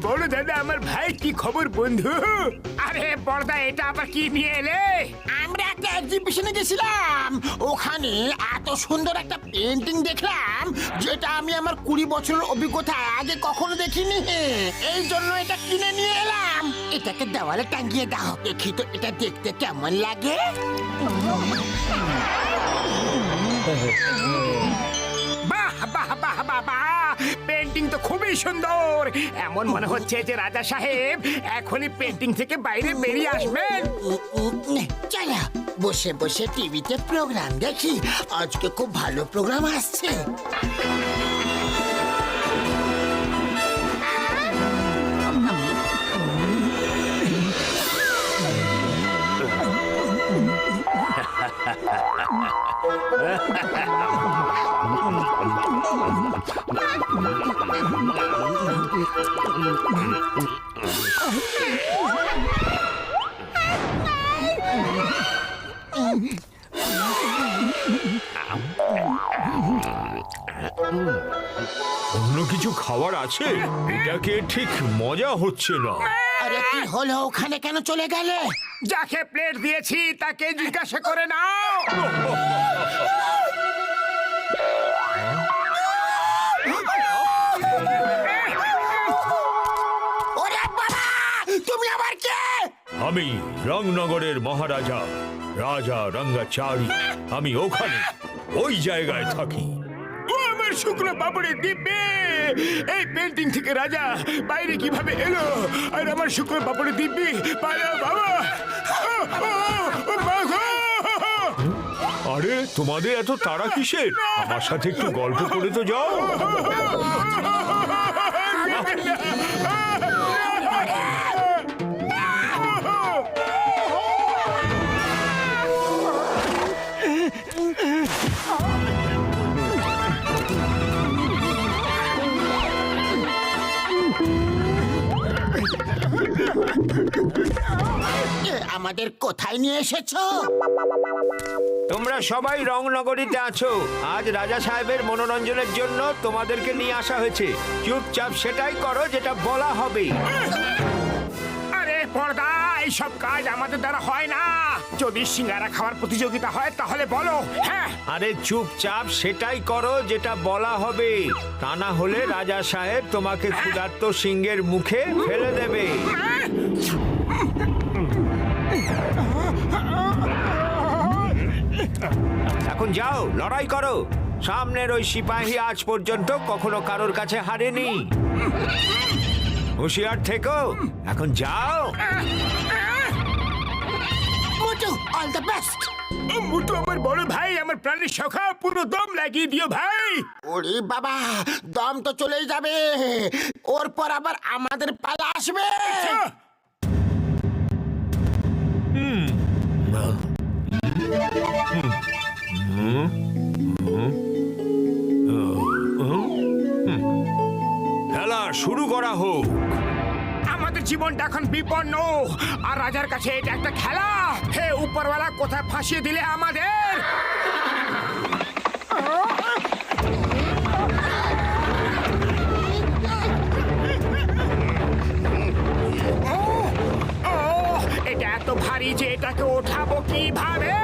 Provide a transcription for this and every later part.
বড় দাদা, আমার ভাই, কি খবর বন্ধু? আরে বড়দা, এটা আবার কি নিয়ে এলে? আমরা একটা এক্সিবিশনে গেছিলাম, ওখানে এত সুন্দর একটা পেন্টিং দেখলাম যেটা আমি আমার 20 বছরের অভিজ্ঞতায় আগে কখনো দেখিনি। এই জন্য এটা কিনে নিয়ে এলাম। এটাকে দেওয়ালে টাঙিয়ে দাও, দেখি তো এটা দেখতে কেমন লাগে। বাহ বাহ বাহ বাহ বাহ, পেন্টিং তো খুবই সুন্দর। এমন মনে হচ্ছে যে রাজা সাহেব এখনই পেন্টিং থেকে বাইরে বেরিয়ে আসবেন। চলো বসে বসে টিভিতে প্রোগ্রাম দেখি, আজকে খুব ভালো প্রোগ্রাম আসছে। অন্য কিছু খাবার আছে? এটাকে ঠিক মজা হচ্ছে না। আরে কি হলো, ওখানে কেন চলে গেলে? যাকে প্লেট দিয়েছি তাকে জিজ্ঞাসা করে নাও। ওরে বাবা, তুমি আবার কে? আমি রংনগরের মহারাজা, রাজা রঙ্গাচারী। আমি ওখানে ওই জায়গায় থাকি। ও আমার শুকনো পাপড়ে দিব্যে, এই পেন্টিং থেকে রাজা বাইরে কিভাবে এলো? আর আমার শুকনো পাপড়ে দিব্যি পালা বাবা। মা গো! আরে তোমাদের এত তাড়া কিসের? আমার সাথে একটু গল্প করে তো যাও। আমাদের কোথায় নিয়ে এসেছো? তোমরা সবাই রংনগরীতে আছো। আজ রাজা সাহেবের মনোরঞ্জনের জন্য তোমাদেরকে নিয়ে আসা হয়েছে। চুপচাপ সেটাই করো যেটা বলা হবে। আরে পর্দা, এইসব কাজ আমাদের দ্বারা হয় না। যদি সিঙ্গারা খাওয়ার প্রতিযোগিতা হয় তাহলে বলো। হ্যাঁ, আরে চুপচাপ সেটাই করো যেটা বলা হবে, তা না হলে রাজা সাহেব তোমাকে ক্ষুধার্ত সিংহের মুখে ফেলে দেবে। এখন যাও, লড়াই করো। সামনের ওই সিপাহী আজ পর্যন্ত কখনো কারোর কাছে হারেনি। হুঁশিয়ার থেকো, এখন যাও। মোটু, অল দ্য বেস্ট। মুটু আমার বড় ভাই, আমার প্রাণের সখা, পুরো দম লাগিয়ে দিও ভাই। ওরে বাবা, দম তো চলেই যাবে, ওর পর আবার আমাদের পালা আসবে। খেলা শুরু করা হোক। আমাদের জীবনটা এখন বিপন্ন, আর রাজার কাছে এটা একটা খেলা। হে উপরওয়ালা, কোথায় ফাঁসিয়ে দিলে আমাদের? ও, এটা এত ভারী যে এটাকে ওঠাবো কিভাবে?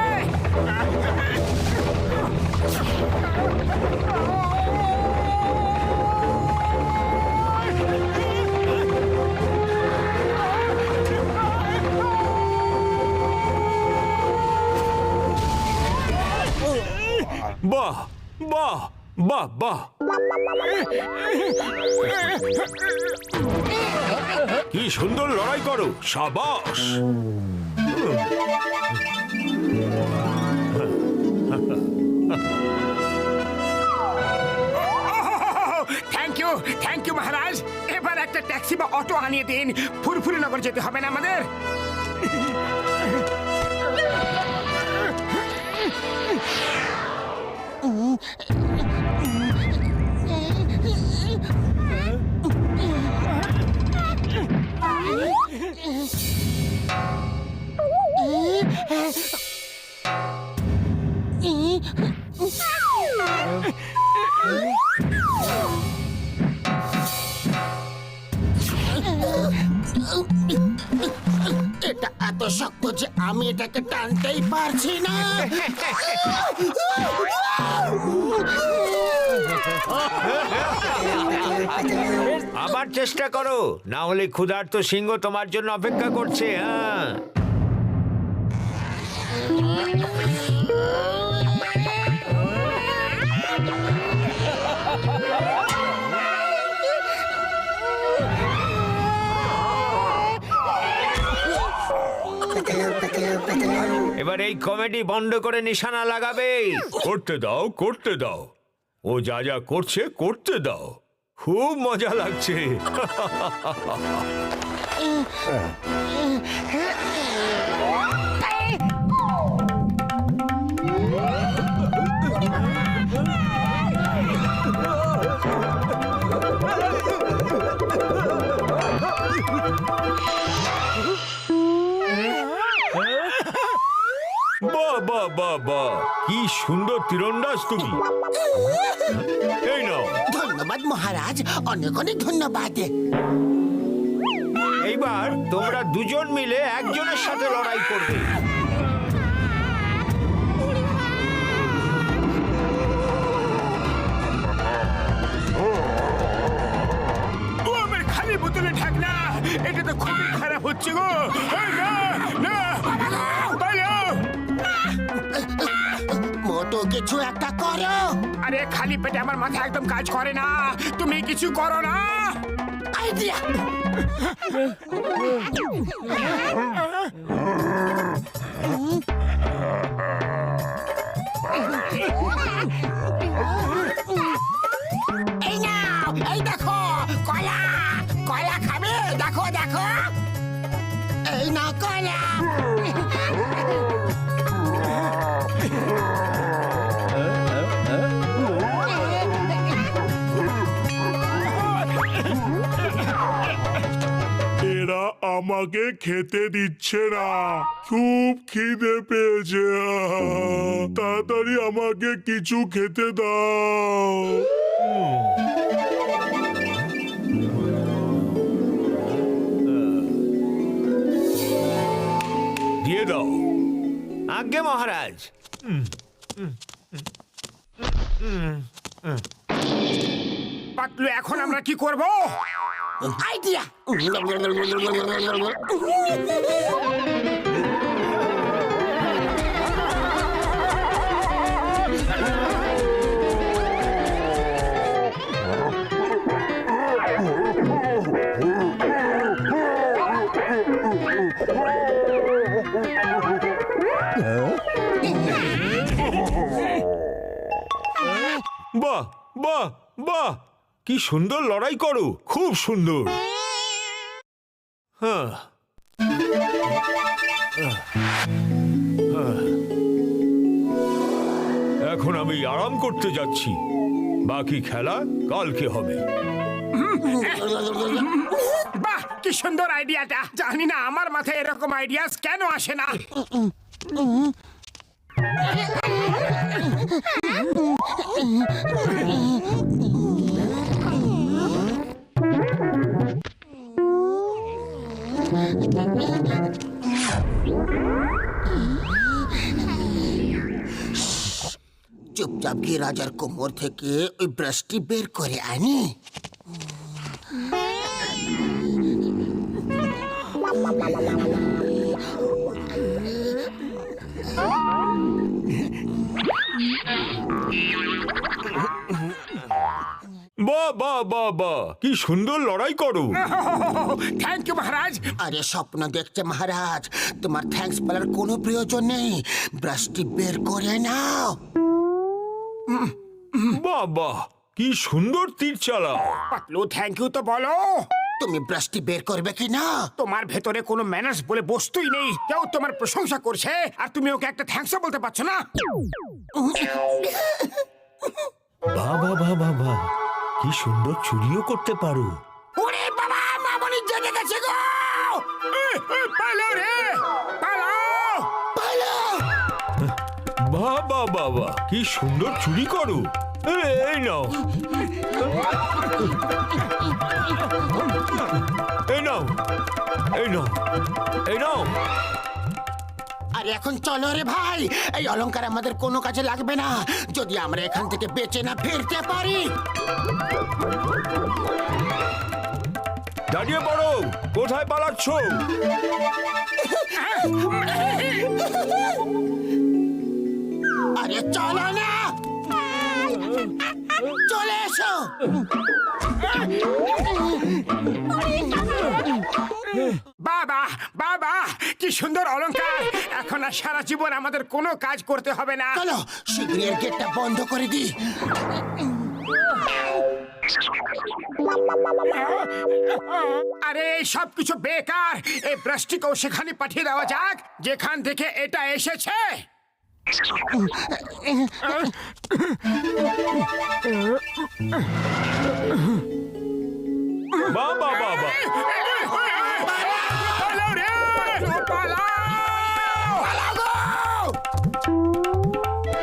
বাহ বাহ বাহ বাহ, কি সুন্দর লড়াই করো, সাবাস। থ্যাংক ইউ মহারাজ। এবার একটা ট্যাক্সি বা অটো আনিয়ে দিন, ফুরফুরি নগর যেতে হবে না আমাদের? এটা এত শক্ত যে আমি এটাকে টানতেই পারছি না। আবার চেষ্টা করো, না হলে ক্ষুধার্ত সিংহ তোমার জন্য অপেক্ষা করছে। হ্যাঁ, এবার এই কমেডি বন্ধ করে নিশানা লাগাবে। করতে দাও, করতে দাও। ও যা যা করছে করতে দাও। খুব মজা লাগছে। বাহ বাহ বাহ বাহ, কি সুন্দর তীরন্দাজ তুমি। এই নাও। ধন্যবাদ মহারাজ, অনেক অনেক ধন্যবাদ। এইবার তোমরা দুজন মিলে একজনের সাথে লড়াই করবে। ও আমার খালি বোতলে ঢাকনা, এটা তো খুবই খারাপ হচ্ছে গো। এই না না, পালাও। মোটো কিছু একটা করো। আরে খালি পেটে আমার মাথা একদম কাজ করে না, তুমি কিছু করো না। আইডিয়া। এই নাও, এই দেখো কলা, কলা খাবে? দেখো দেখো, এই না কলা। এরা আমাকে খেতে দিচ্ছে না, খুব খিদে পেয়েছে। তাড়াতাড়ি আমাকে কিছু খেতে দাও। দিয়ে দাও। আজ্ঞে মহারাজ। পাতলু, এখন আমরা কি করব? আইডিয়া। বাহ বাহ বাহ, কি সুন্দর লড়াই করো, খুব সুন্দর। হ্যাঁ, এখন আমি আরাম করতে যাচ্ছি, বাকি খেলা কালকে হবে। বাহ, কি সুন্দর আইডিয়াটা। জানি না আমার মাথায় এরকম আইডিয়াস কেন আসে না। চুপচাপ গিয়ে রাজার কোমর থেকে ওই ব্রাশটি বের করে আনি। বাহ বাহ বাহ বাহ, কি সুন্দর লড়াই করো। থ্যাংক ইউ মহারাজ। আরে স্বপ্ন দেখছে মহারাজ, তোমার থ্যাঙ্কস বলার কোনো প্রয়োজন নেই। ব্রাশটি বের করে নাও। বাহ বাহ, কি সুন্দর তীর চালাও। পাতলু, থ্যাংক ইউ তো বলো। তুমি ব্রাশটি বের করবে কি না? তোমার ভেতরে কোনো ম্যানার্স বলে বস্তুই নেই। কেউ তোমার প্রশংসা করছে আর তুমি ওকে একটা থ্যাঙ্কসও বলতে পারছো না। বাহ বাহ বাহ বাহ বাহ, কি সুন্দর চুরিও করতে পারো। ওরে বাবা, মামনি জেগে গেছে গো। পালাও রে, পালাও। পালাও। বাহ বাহ বাহ বাহ, কি সুন্দর চুরি করো। এই নাও এই নাও এই নাও এই নাও। আর এখন চলো রে ভাই, এই অলংকার আমাদের কোনো কাজে লাগবে না যদি আমরা এখান থেকে বেঁচে না ফিরতে পারি। দাঁড়িয়ে পড়ো, কোথায় পালাচ্ছ? আরে চলো না, চলে এসো। বাবা বাবা, কি সুন্দর অলংকার! এখন আর সারা জীবন আমাদের কোনো কাজ করতে হবে না। চলো শীঘ্রই এর গেটটা বন্ধ করে দিই। আরে সব কিছু বেকার। এই ব্রাশটিকেও সেখানে পাঠিয়ে দেওয়া যাক যেখান থেকে এটা এসেছে। বাবা বাবা পালাও রে, পালাও!